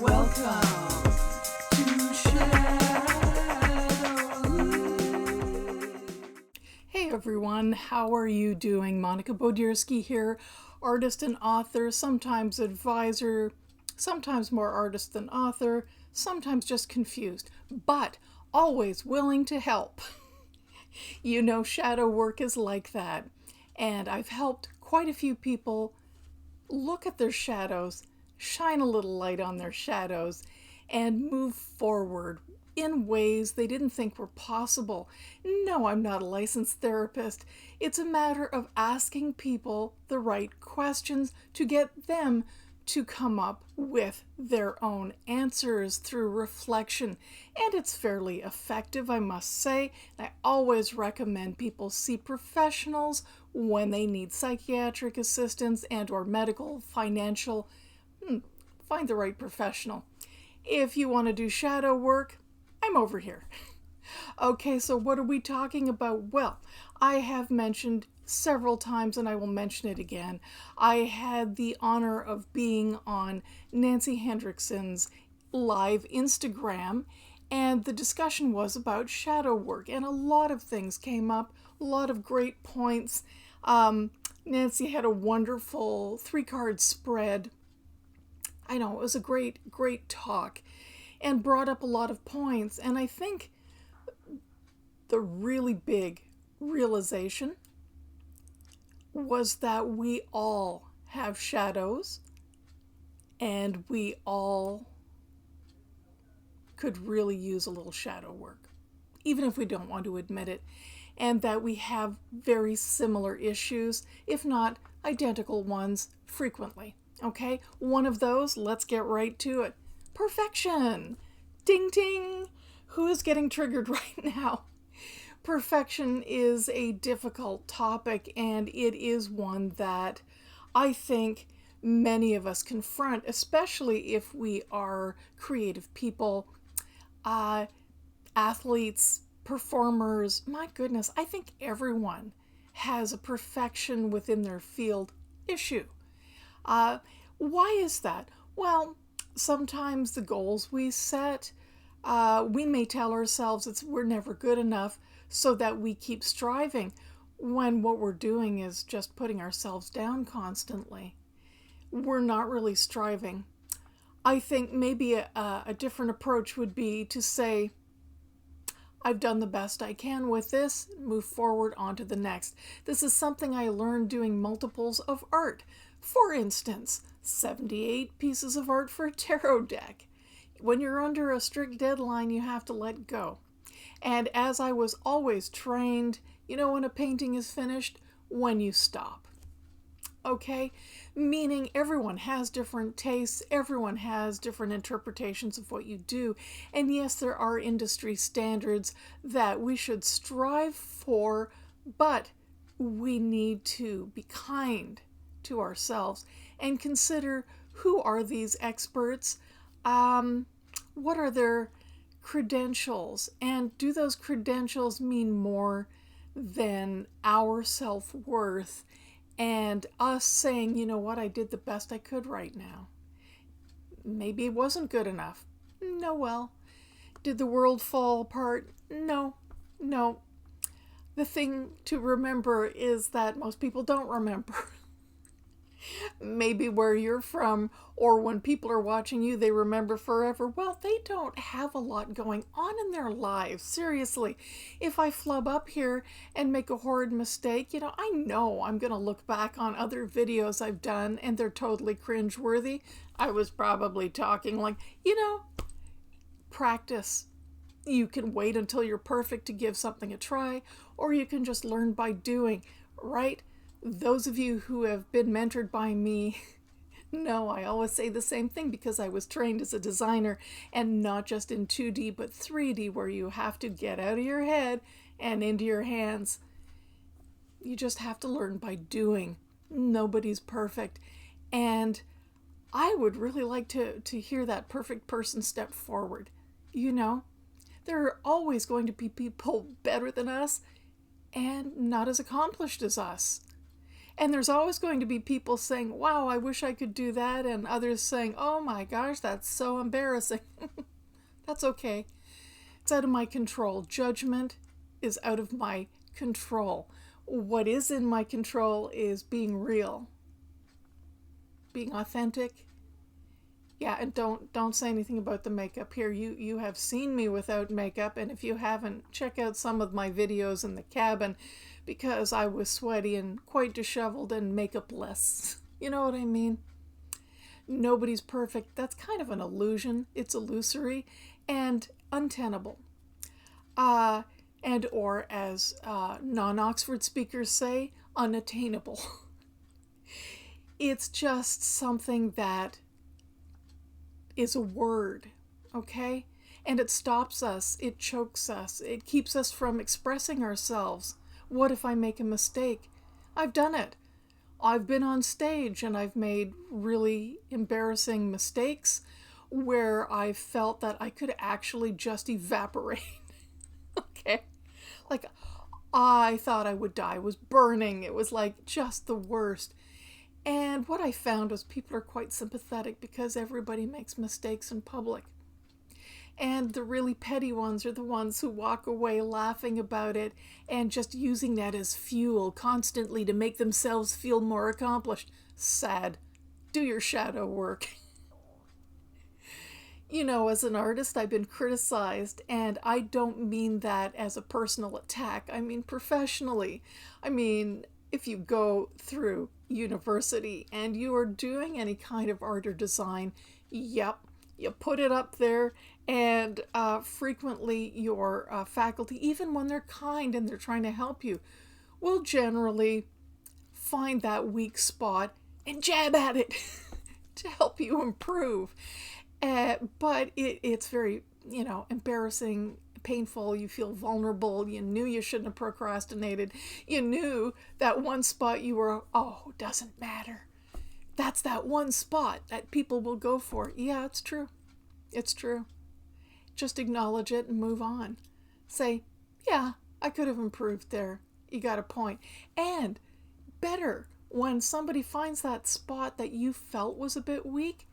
Welcome to Shadows. Hey everyone, how are you doing? Monica Bodierski here, artist and author, sometimes advisor, sometimes more artist than author, sometimes just confused, but always willing to help. You know, shadow work is like that, and I've helped quite a few people look at their shadows, shine a little light on their shadows, and move forward in ways they didn't think were possible. No, I'm not a licensed therapist. It's a matter of asking people the right questions to get them to come up with their own answers through reflection. And it's fairly effective, I must say. I always recommend people see professionals when they need psychiatric assistance and or medical, financial. Find the right professional. If you want to do shadow work, I'm over here. Okay, so what are we talking about? Well, I have mentioned several times, and I will mention it again. I had the honor of being on Nancy Hendrickson's live Instagram, and the discussion was about shadow work, and a lot of things came up, a lot of great points. Nancy had a wonderful 3-card spread. I know, it was a great talk, and brought up a lot of points, and I think the really big realization was that we all have shadows, and we all could really use a little shadow work, even if we don't want to admit it, and that we have very similar issues, if not identical ones, frequently. Okay, one of those, let's get right to it. Perfection. Ding ding. Who is getting triggered right now? Perfection is a difficult topic, and it is one that I think many of us confront, especially if we are creative people, athletes, performers. My goodness, I think everyone has a perfection within their field issue. Why is that? Well, sometimes the goals we set, we may tell ourselves we're never good enough, so that we keep striving, when what we're doing is just putting ourselves down constantly. We're not really striving. I think maybe a different approach would be to say, I've done the best I can with this, move forward on to the next. This is something I learned doing multiples of art. For instance, 78 pieces of art for a tarot deck. When you're under a strict deadline, you have to let go. And as I was always trained, you know when a painting is finished? When you stop. Okay? Meaning everyone has different tastes, everyone has different interpretations of what you do, and yes, there are industry standards that we should strive for, but we need to be kind to ourselves and consider, who are these experts? What are their credentials? And do those credentials mean more than our self-worth and us saying, you know what, I did the best I could right now? Maybe it wasn't good enough. No, well, did the world fall apart? No. The thing to remember is that most people don't remember. Maybe where you're from, or when people are watching you, they remember forever. Well, they don't have a lot going on in their lives. Seriously, if I flub up here and make a horrid mistake, I know I'm going to look back on other videos I've done and they're totally cringeworthy. I was probably talking like, practice. You can wait until you're perfect to give something a try, or you can just learn by doing, right? Those of you who have been mentored by me know I always say the same thing, because I was trained as a designer, and not just in 2D but 3D, where you have to get out of your head and into your hands. You just have to learn by doing. Nobody's perfect. And I would really like to hear that perfect person step forward. There are always going to be people better than us and not as accomplished as us. And there's always going to be people saying, wow, I wish I could do that. And others saying, oh my gosh, that's so embarrassing. That's okay. It's out of my control. Judgment is out of my control. What is in my control is being real, being authentic. Yeah, and don't say anything about the makeup here. You have seen me without makeup, and if you haven't, check out some of my videos in the cabin, because I was sweaty and quite disheveled and makeupless. You know what I mean? Nobody's perfect. That's kind of an illusion. It's illusory and untenable. And or as non-Oxford speakers say, unattainable. It's just something that is a word, okay? And it stops us, it chokes us, it keeps us from expressing ourselves. What if I make a mistake? I've done it. I've been on stage and I've made really embarrassing mistakes where I felt that I could actually just evaporate. Okay? Like, I thought I would die. I was burning. It was like just the worst. And what I found was people are quite sympathetic because everybody makes mistakes in public. And the really petty ones are the ones who walk away laughing about it and just using that as fuel constantly to make themselves feel more accomplished. Sad. Do your shadow work. You know, as an artist, I've been criticized, and I don't mean that as a personal attack. I mean professionally. I mean, if you go through university and you are doing any kind of art or design, yep, you put it up there, and frequently your faculty, even when they're kind and they're trying to help you, will generally find that weak spot and jab at it to help you improve. But it's very, embarrassing, painful. You feel vulnerable. You knew you shouldn't have procrastinated. You knew that one spot you were, oh, doesn't matter. That's that one spot that people will go for. Yeah, it's true. It's true. Just acknowledge it and move on. Say, yeah, I could have improved there. You got a point. And better, when somebody finds that spot that you felt was a bit weak,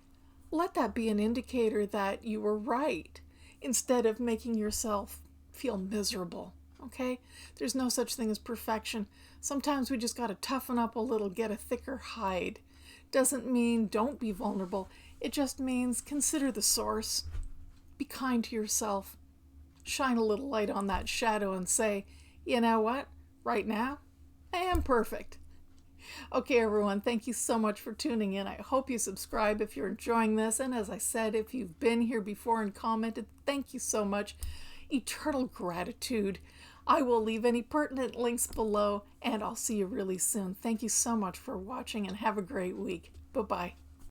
let that be an indicator that you were right, instead of making yourself feel miserable, okay? There's no such thing as perfection. Sometimes we just got to toughen up a little, get a thicker hide. Doesn't mean don't be vulnerable. It just means consider the source. Be kind to yourself. Shine a little light on that shadow and say, you know what? Right now, I am perfect. Okay, everyone, thank you so much for tuning in. I hope you subscribe if you're enjoying this. And as I said, if you've been here before and commented, thank you so much. Eternal gratitude. I will leave any pertinent links below, and I'll see you really soon. Thank you so much for watching, and have a great week. Bye-bye.